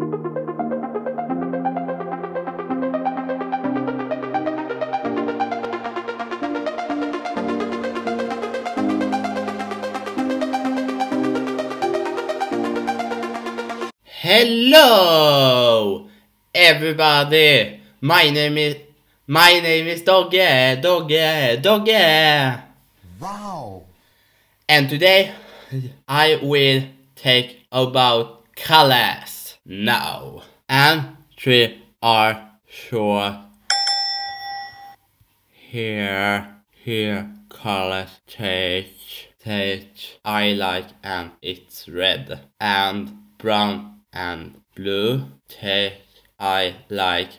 Hello, everybody. My name is Dogge. Wow. And today I will take about colors now. And 3 are sure. Here colors change. I like, and it's red and brown and blue. I like.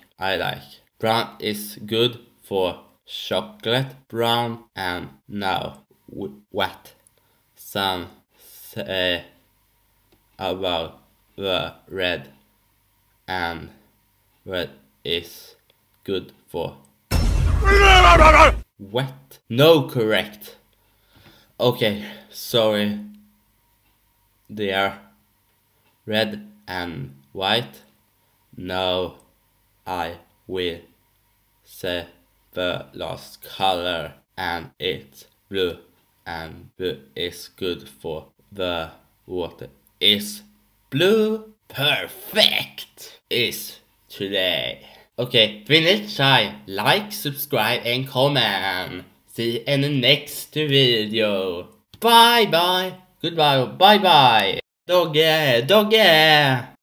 Brown is good for chocolate brown, and now what some say about the red, and red is good for wet. No, correct. Okay, sorry. They are red and white. Now I will say the last color, and it's blue, and blue is good for the water is blue. Perfect is today. Okay, finish time. Like, subscribe, and comment. See you in the next video. Bye bye. Goodbye. Bye bye. Dogge.